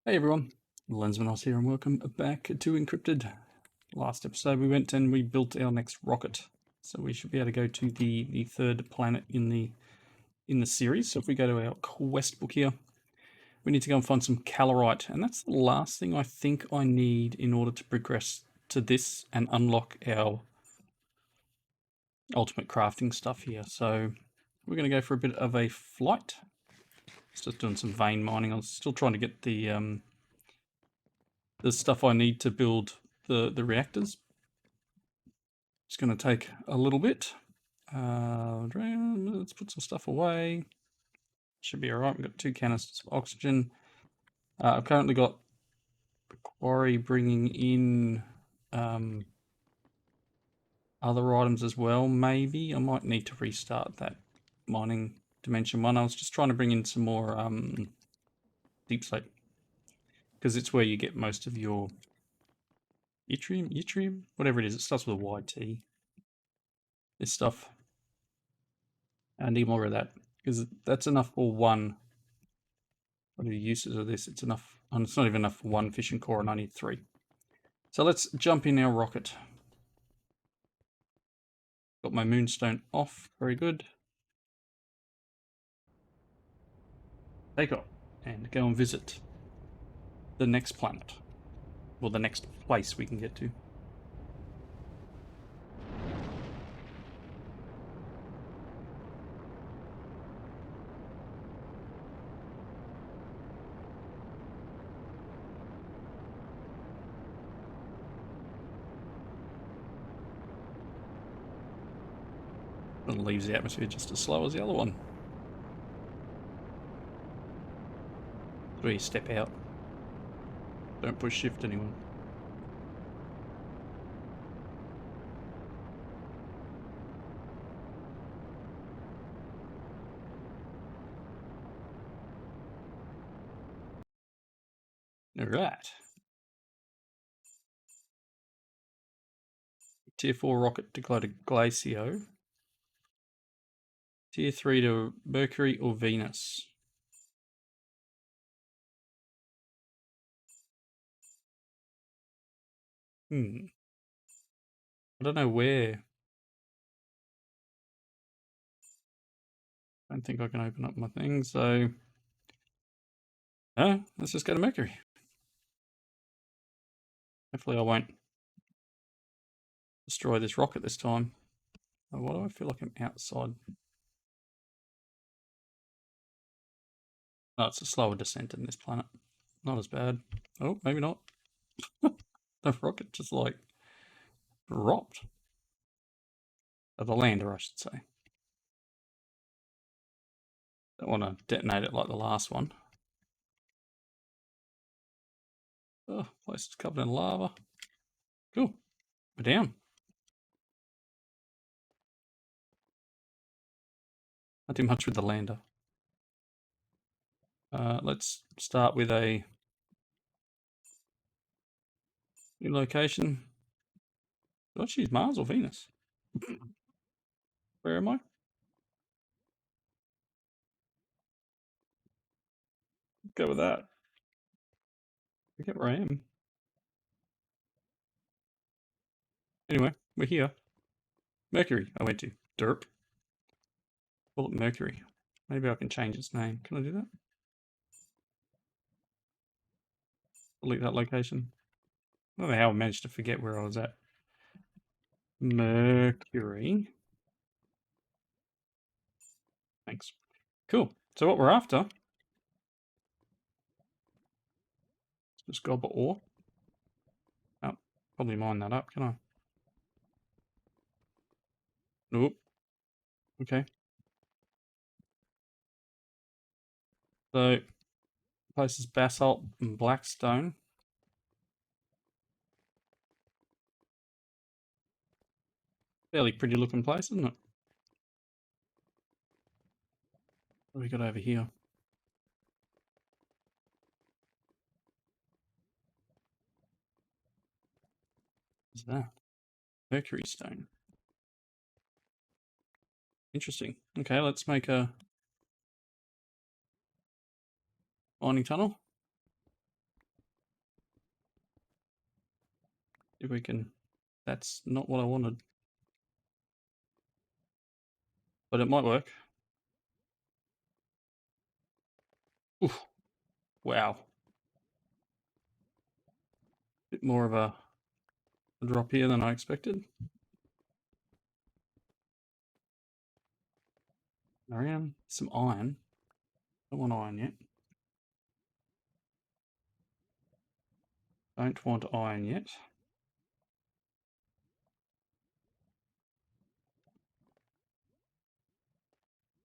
Hey everyone, Lensmanos here and welcome back to Encrypted. Last episode we went and we built our next rocket. So we should be able to go to the third planet in the series. So if we go to our quest book here, we need to go and find some calorite. And that's the last thing I think I need in order to progress to this and unlock our ultimate crafting stuff here. So we're going to go for a bit of a flight. Just doing some vein mining. I'm still trying to get the stuff I need to build the reactors. It's going to take a little bit. Let's put some stuff away. Should be alright. We've got 2 canisters of oxygen. I've currently got the quarry bringing in other items as well. Maybe I might need to restart that mining dimension 1. I was just trying to bring in some more deep slate because it's where you get most of your yttrium, whatever it is. It starts with a YT. This stuff. I need more of that because that's enough for one. What are the uses of this? It's enough. And it's not even enough for 1 fission core, and I need 3. So let's jump in our rocket. Got my moonstone off. Very good. Take off and go and visit the next planet. Or the next place we can get to. It leaves the atmosphere just as slow as the other one. That's where you step out. Don't push shift anyone. Alright. Tier 4 rocket to go to Glacio. Tier 3 to Mercury or Venus. I don't know where. I don't think I can open up my thing, so... let's just go to Mercury. Hopefully I won't destroy this rocket this time. Oh, why do I feel like I'm outside? Oh, it's a slower descent in this planet. Not as bad. Oh, maybe not. The rocket just like dropped. Oh, the lander, I should say. Don't want to detonate it like the last one. Oh, place is covered in lava. Cool. We're down. Not do much with the lander. Let's start with a new location. Do I choose Mars or Venus? Where am I? Go with that. Forget where I am. Anyway, we're here. Mercury, I went to. Derp. Call it Mercury. Maybe I can change its name. Can I do that? Delete that location. I don't know how I managed to forget where I was at. Mercury. Thanks. Cool. So what we're after... Just gobble ore. Oh, probably mine that up, can I? Nope. Okay. So, place is basalt and blackstone. Fairly pretty looking place, isn't it? What have we got over here? What's that? Mercury stone. Interesting. Okay, let's make a mining tunnel. If we can... That's not what I wanted. But it might work. Oof. Wow. Bit more of a drop here than I expected. Around some iron. Don't want iron yet. Don't want iron yet.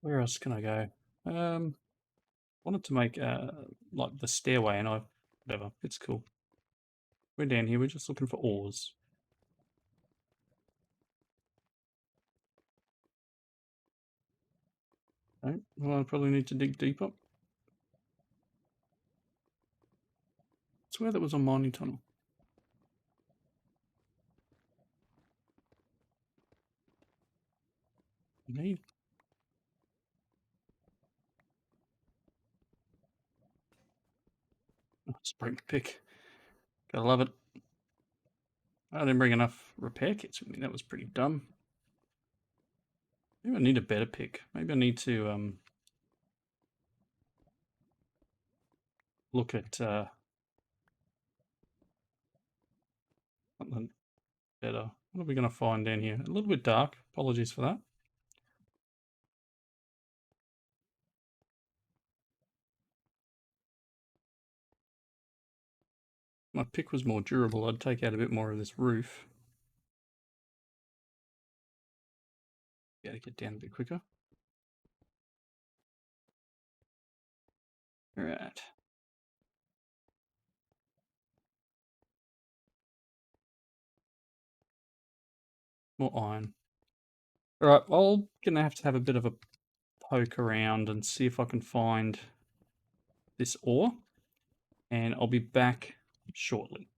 Where else can I go? Wanted to make like the stairway, and whatever. It's cool. We're down here. We're just looking for ores. Okay. Well, I probably need to dig deeper. I swear that was a mining tunnel. Need. Oh, spring pick. Gotta love it. I didn't bring enough repair kits with me. That was pretty dumb. Maybe I need a better pick. Maybe I need to look at something better. What are we going to find down here? A little bit dark. Apologies for that. My pick was more durable. I'd take out a bit more of this roof. Gotta get down a bit quicker. Alright. More iron. Alright, I'm gonna have to have a bit of a poke around and see if I can find this ore. And I'll be back shortly.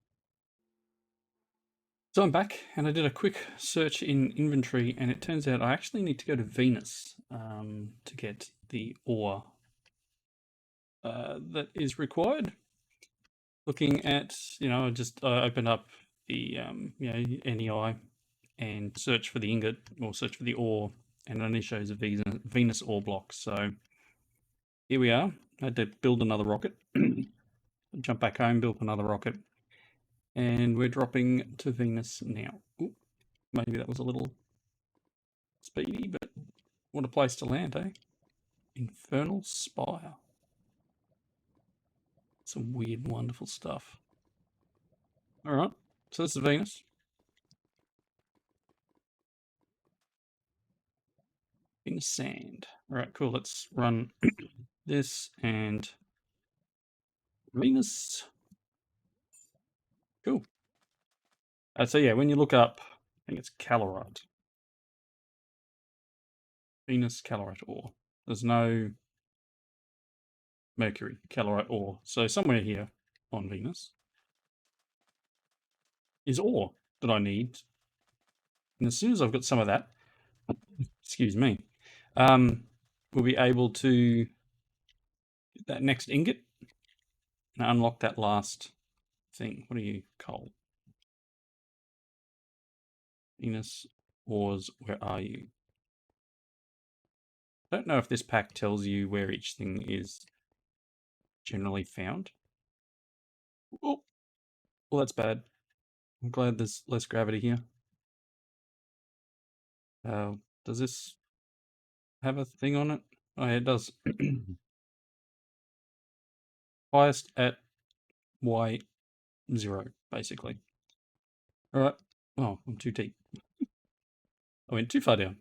So I'm back, and I did a quick search in inventory, and it turns out I actually need to go to Venus to get the ore that is required. Looking at, I just opened up the NEI and search for the ingot, or search for the ore, and it only shows a Venus ore block. So here we are. I had to build another rocket, jump back home, build another rocket, and we're dropping to Venus now. Ooh, maybe that was a little speedy, but what a place to land, eh? Infernal Spire. Some weird, wonderful stuff. Alright, so this is Venus. Venus sand. Alright, cool. Let's run this and Venus. Cool. So yeah, when you look up, I think it's calorite. Venus calorite ore. There's no Mercury calorite ore. So somewhere here on Venus is ore that I need. And as soon as I've got some of that, excuse me, we'll be able to get that next ingot and unlock that last thing. What are you, coal? Venus ores, where are you? I don't know if this pack tells you where each thing is generally found. Oh, well, that's bad. I'm glad there's less gravity here. Does this have a thing on it? Oh, yeah, it does. Highest at Y0, basically. All right. Oh, I'm too deep. I went too far down.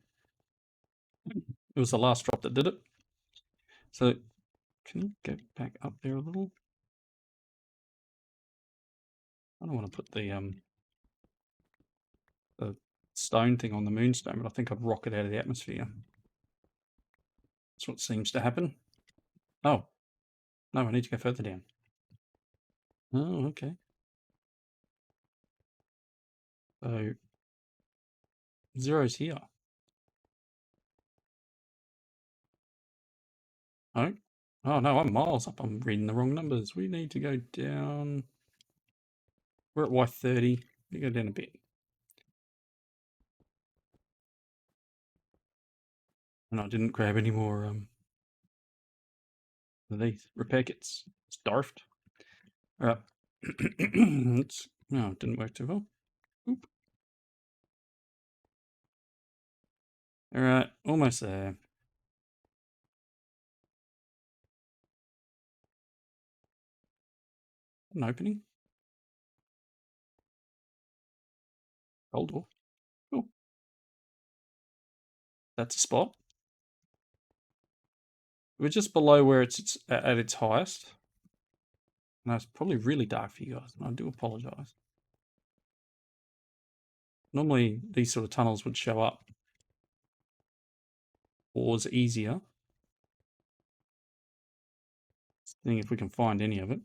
It was the last drop that did it. So, can you go back up there a little? I don't want to put the stone thing on the moonstone, but I think I'd rock it out of the atmosphere. That's what seems to happen. Oh, no, I need to go further down. Oh, okay. So, zero's here. Oh, oh no, I'm miles up. I'm reading the wrong numbers. We need to go down. We're at Y30. You go down a bit. And I didn't grab any more of these repair kits. It's Darfed. Alright. No, it didn't work too well. Oop. Alright, almost there. An opening. Gold door. Cool. That's a spot. We're just below where it's at its highest. And it's probably really dark for you guys, and I do apologise. Normally, these sort of tunnels would show up. Or is easier. Seeing if we can find any of it.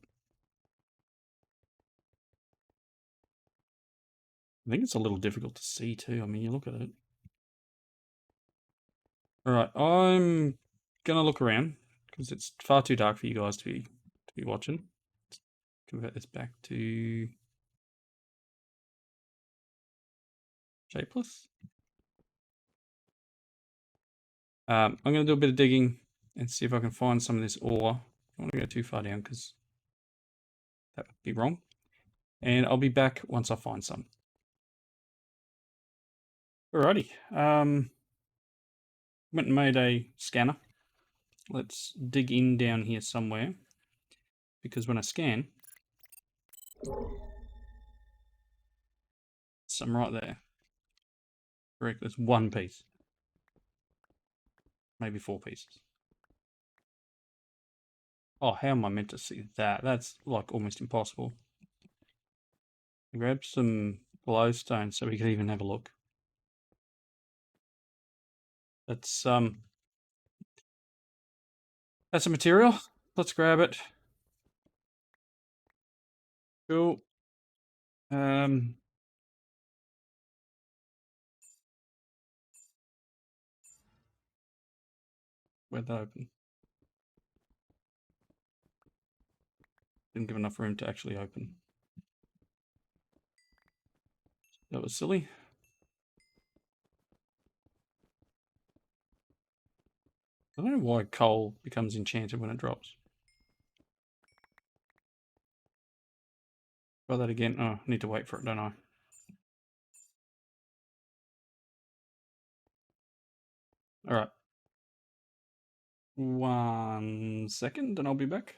I think it's a little difficult to see too. I mean, you look at it. Alright, I'm gonna look around because it's far too dark for you guys to be watching. Let's convert this back to shapeless. I'm gonna do a bit of digging and see if I can find some of this ore. I don't want to go too far down because that would be wrong. And I'll be back once I find some. Alrighty. Went and made a scanner. Let's dig in down here somewhere. Because when I scan, some right there. Correct, there's one piece. Maybe 4 pieces. Oh, how am I meant to see that? That's like almost impossible. Grab some glowstone so we can even have a look. That's a material. Let's grab it. Cool. Where'd that open? Didn't give enough room to actually open. That was silly. I don't know why coal becomes enchanted when it drops. Try that again. Oh, I need to wait for it, don't I? Alright. 1 second and I'll be back.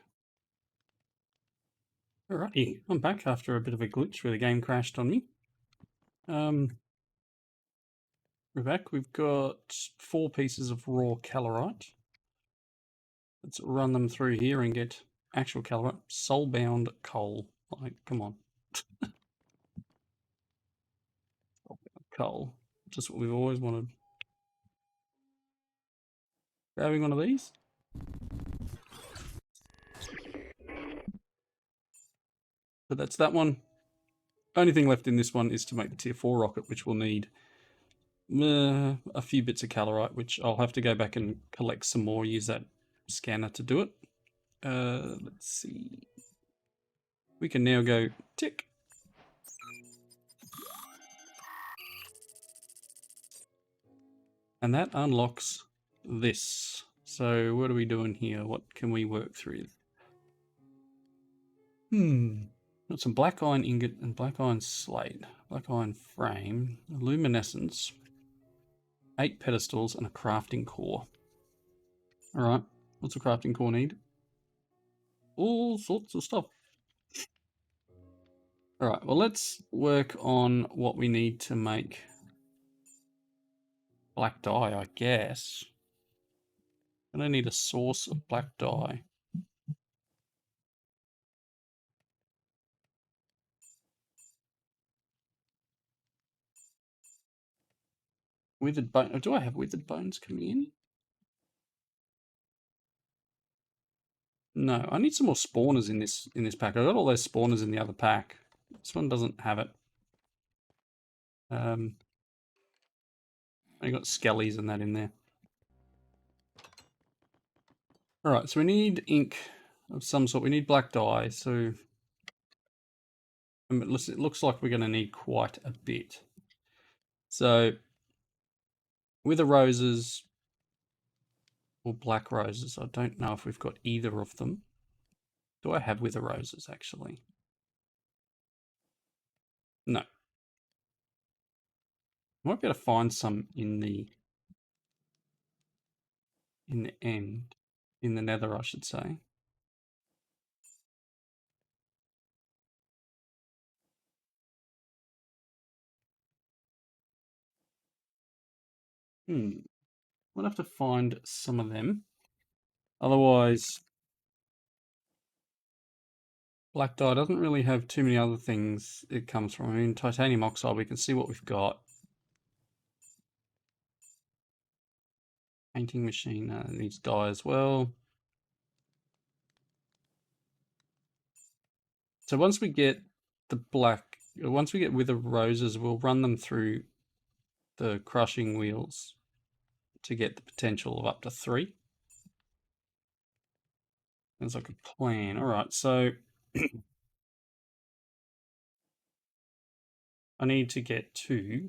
Alrighty, I'm back after a bit of a glitch where the game crashed on me. We're back. We've got 4 pieces of raw calorite. Let's run them through here and get actual calorite. Soulbound coal. Like, come on. Soulbound coal. Just what we've always wanted. Grabbing one of these. But that's that one. Only thing left in this one is to make the tier 4 rocket, which will need a few bits of calorite, which I'll have to go back and collect some more, use that scanner to do it. Let's see. We can now go tick. And that unlocks this. So what are we doing here? What can we work through? Got some black iron ingot and black iron slate, black iron frame, luminescence, 8 pedestals, and a crafting core. Alright, what's a crafting core need? All sorts of stuff. Alright, well let's work on what we need to make black dye, I guess. I'm gonna need a source of black dye. Withered bone. Do I have withered bones coming in? No, I need some more spawners in this pack. I got all those spawners in the other pack. This one doesn't have it. I got skellies and that in there. Alright, so we need ink of some sort. We need black dye, so And it looks like we're going to need quite a bit. So, wither roses or black roses, I don't know if we've got either of them. Do I have wither roses, actually? No. Might be able to find some in the end. In the nether, I should say. We'll have to find some of them. Otherwise, black dye doesn't really have too many other things it comes from. I mean, titanium oxide, we can see what we've got. Painting machine needs dye as well. So once we get once we get wither roses, we'll run them through the crushing wheels to get the potential of up to 3. Sounds like a plan. All right, so I need to get 2.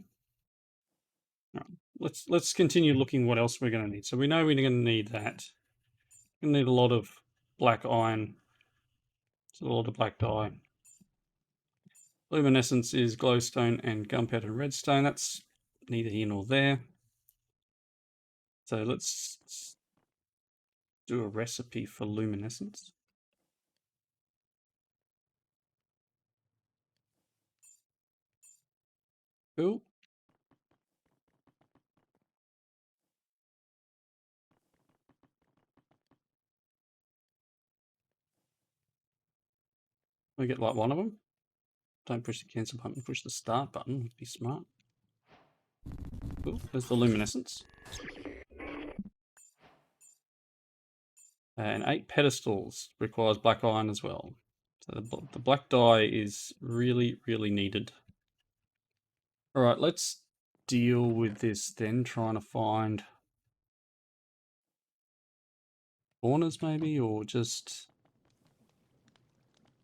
All right, let's continue looking what else we're going to need. So we know we're going to need that. We're going to need a lot of black iron. So a lot of black dye. Luminescence is glowstone and gunpowder and redstone. That's neither here nor there. So let's do a recipe for luminescence. Cool. We get like one of them. Don't push the cancel button, push the start button. Would be smart. Cool. There's the luminescence. And 8 pedestals requires black iron as well. So the black dye is really, really needed. All right, let's deal with this then, trying to find spawners maybe, or just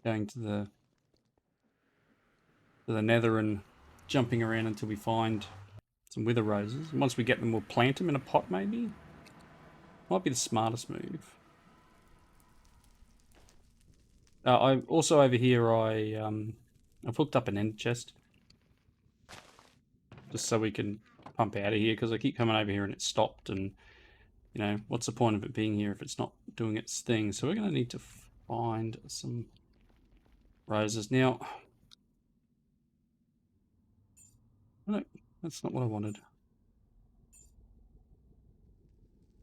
going to the nether and jumping around until we find some wither roses. And once we get them, we'll plant them in a pot maybe. Might be the smartest move. I also over here I've hooked up an end chest just so we can pump out of here, because I keep coming over here and it's stopped, and you know, what's the point of it being here if it's not doing its thing? So we're going to need to find some roses. Now, no, that's not what I wanted.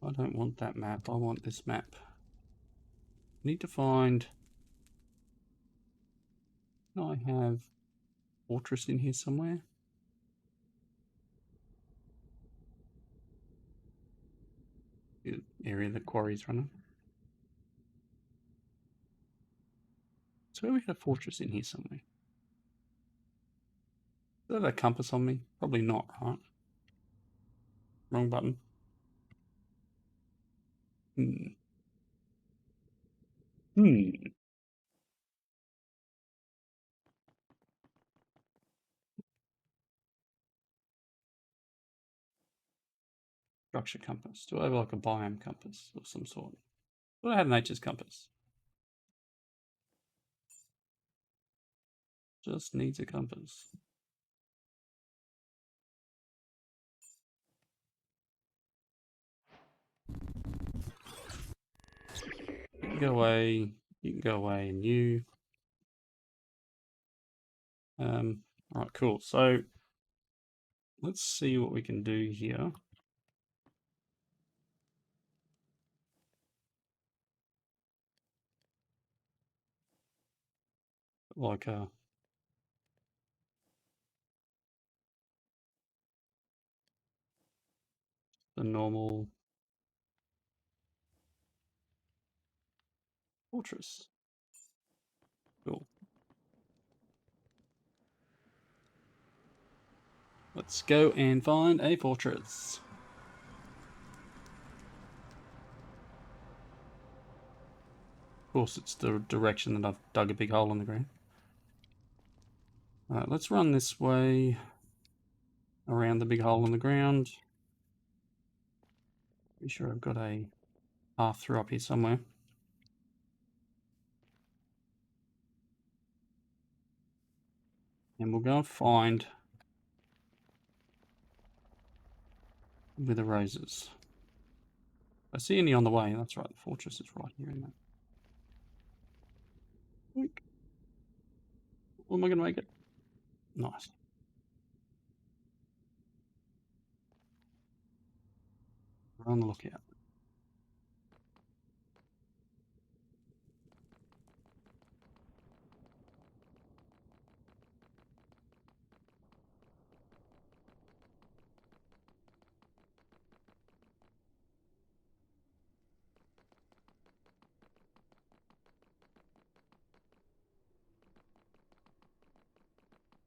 I don't want that map. I want this map. I need to find... I have fortress in here somewhere. The area the quarry's running. So we had a fortress in here somewhere. Is that a compass on me? Probably not, right? Wrong button. Structure compass. Do I have like a biome compass of some sort? Do I have nature's compass? Just needs a compass. You can go away. You can go away, and you. Alright, cool. So let's see what we can do here. Like a the normal fortress. Cool. Let's go and find a fortress. Of course, it's the direction that I've dug a big hole in the ground. Alright, let's run this way around the big hole in the ground. Be sure I've got a path through up here somewhere. And we'll go and find with the roses. I see any on the way. That's right, the fortress is right here in that. Oh, am I going to make it? Nice. We're on the lookout.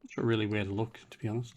Not sure really where to look, to be honest.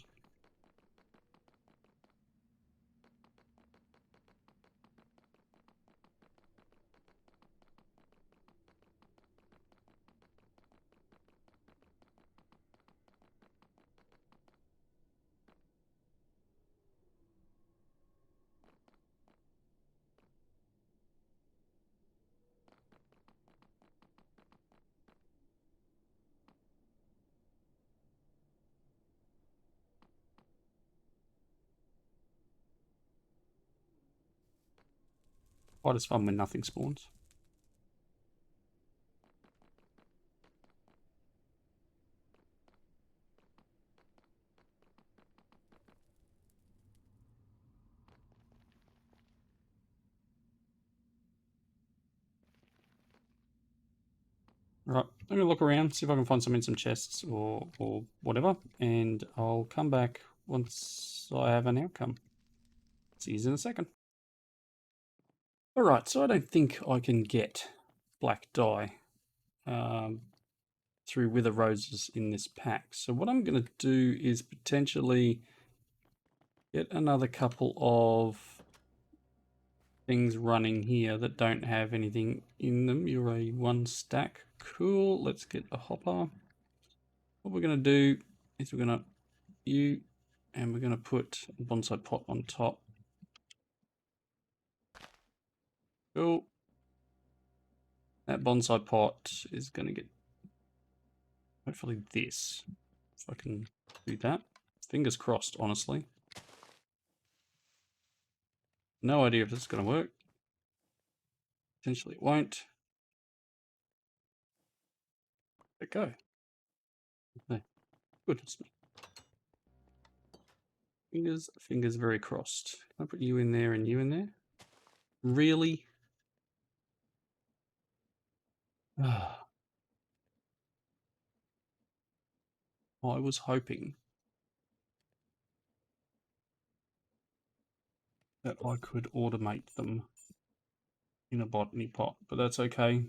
Quite as fun when nothing spawns. Right, I'm going to look around, see if I can find some in some chests or whatever, and I'll come back once I have an outcome. See you in a second. Alright, so I don't think I can get black dye through Wither Roses in this pack. So what I'm going to do is potentially get another couple of things running here that don't have anything in them. You're a 1 stack. Cool, let's get a hopper. What we're going to do is we're going to and we're going to put a bonsai pot on top. Cool. That bonsai pot is going to get hopefully this. If I can do that. Fingers crossed, honestly. No idea if this is going to work. Potentially it won't. There it go. Okay. Goodness me. Fingers very crossed. Can I put you in there and you in there? Really? I was hoping that I could automate them in a botany pot, but that's okay.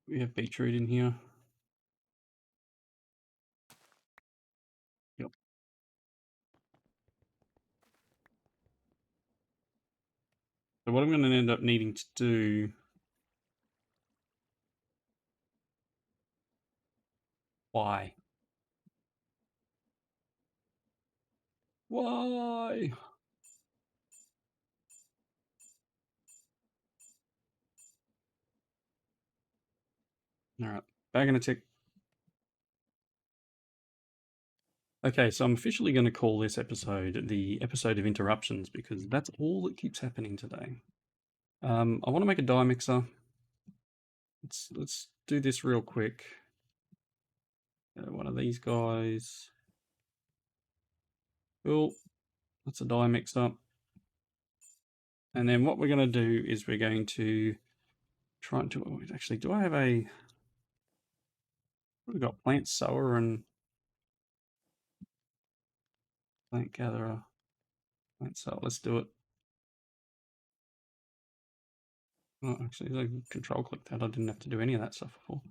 We have beetroot in here. Yep. So what I'm going to end up needing to do... Why? Why? Alright, back in a tick. Okay, so I'm officially going to call this episode the episode of interruptions because that's all that keeps happening today. I want to make a dye mixer. Let's do this real quick. One of these guys. Cool. That's a dye mixer. And then what we're going to do is we're going to try and do... Actually, do I have a... We've got plant sower and plant gatherer. Plant sower. Let's do it. Oh, actually, I control click that. I didn't have to do any of that stuff before.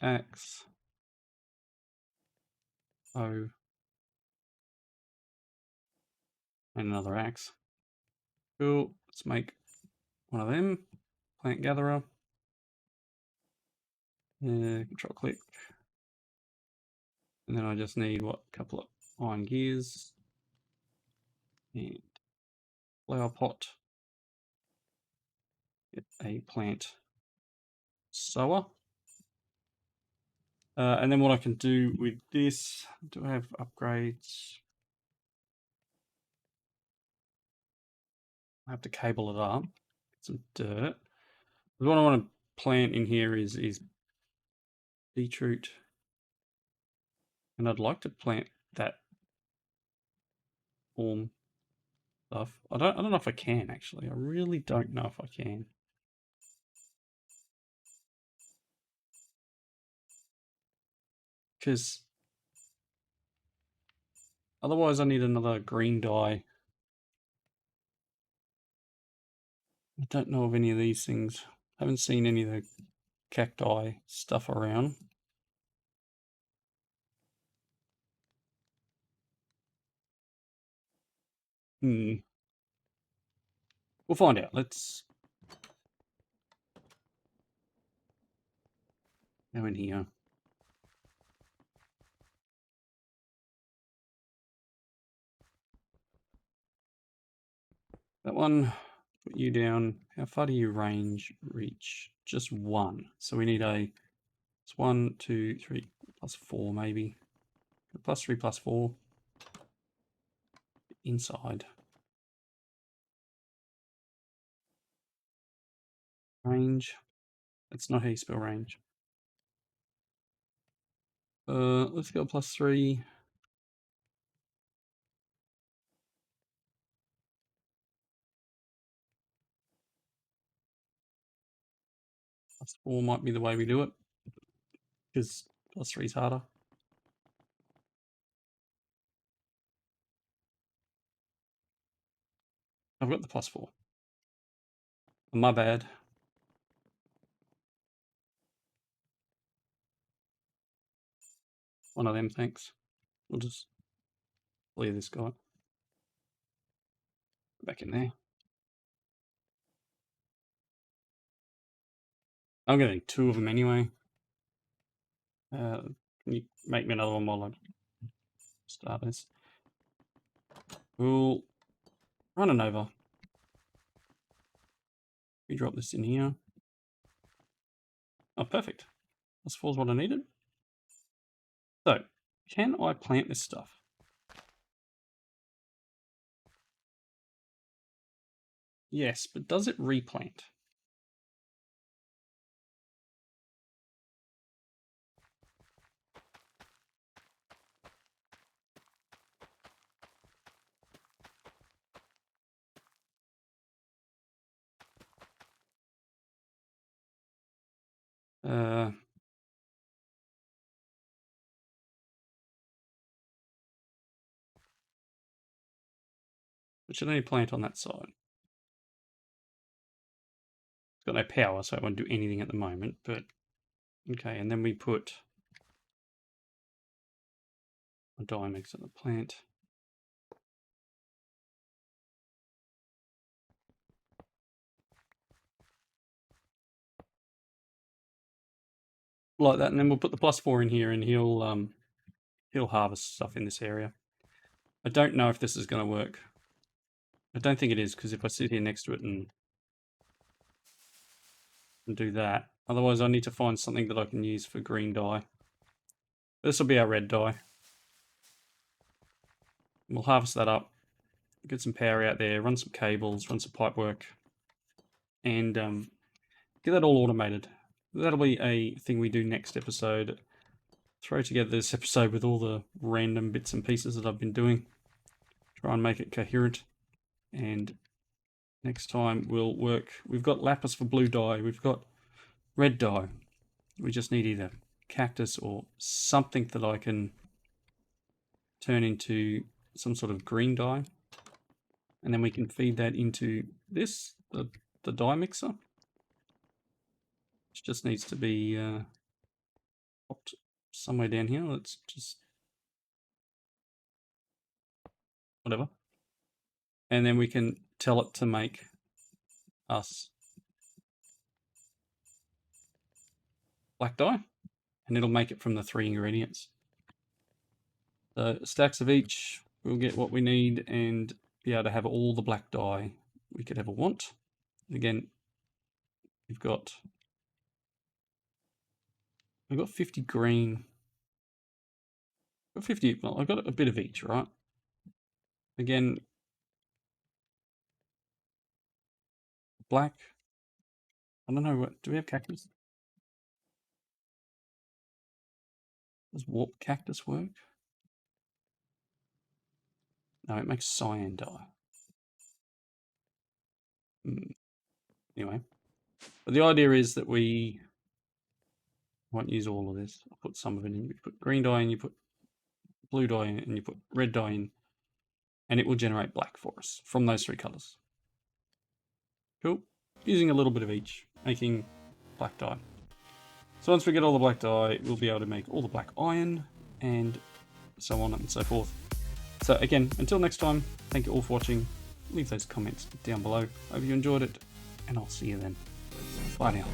Axe. Oh. And another axe. Cool. Let's make one of them. Plant gatherer. Control click. And then I just need, what, a couple of iron gears. And flower pot. Get a plant sower. And then what I can do with this, do I have upgrades? I have to cable it up, get some dirt. What I want to plant in here is beetroot. And I'd like to plant that form stuff. I don't know if I can actually. I really don't know if I can. Because otherwise I need another green dye. I don't know of any of these things. I haven't seen any of the cacti stuff around. We'll find out. Let's go in here. That one, put you down. How far do you reach? Just one. So we need it's 1, 2, 3, +4 maybe. +3, +4. Inside. Range. That's not how you spell range. Let's go +3. +4 might be the way we do it, because +3 is harder. I've got the +4. My bad. One of them, thanks. We'll just clear this guy. Back in there. I'm going to need 2 of them anyway. Can you make me another one while I start this? We'll run it over. We drop this in here. Oh, perfect. +4 is what I needed. So, can I plant this stuff? Yes, but does it replant? It should only plant on that side. It's got no power, so it won't do anything at the moment, but okay, and then we put a dye mix at the plant. Like that, and then we'll put the +4 in here, and he'll harvest stuff in this area. I don't know if this is going to work. I don't think it is, because if I sit here next to it and do that, otherwise I need to find something that I can use for green dye. This will be our red dye. We'll harvest that up, get some power out there, run some cables, run some pipe work, and get that all automated. That'll be a thing we do next episode. Throw together this episode with all the random bits and pieces that I've been doing. Try and make it coherent. And next time we'll work. We've got lapis for blue dye. We've got red dye. We just need either cactus or something that I can turn into some sort of green dye. And then we can feed that into this, the dye mixer. Which just needs to be popped somewhere down here. Let's just... whatever. And then we can tell it to make us black dye. and it'll make it from the 3 ingredients. So stacks of each, we'll get what we need and be able to have all the black dye we could ever want. Again, we've got 50 green. I've got 50, well, I've got a bit of each, right? Again, black. I don't know, do we have cactus? Does warp cactus work? No, it makes cyan dye. Anyway, but the idea is that we won't use all of this. I'll put some of it in. You put green dye in, you put blue dye in, and you put red dye in, and it will generate black for us from those 3 colors. Cool. Using a little bit of each, making black dye. So once we get all the black dye, we'll be able to make all the black iron and so on and so forth. So again, until next time, thank you all for watching. Leave those comments down below. Hope you enjoyed it, and I'll see you then. Bye now.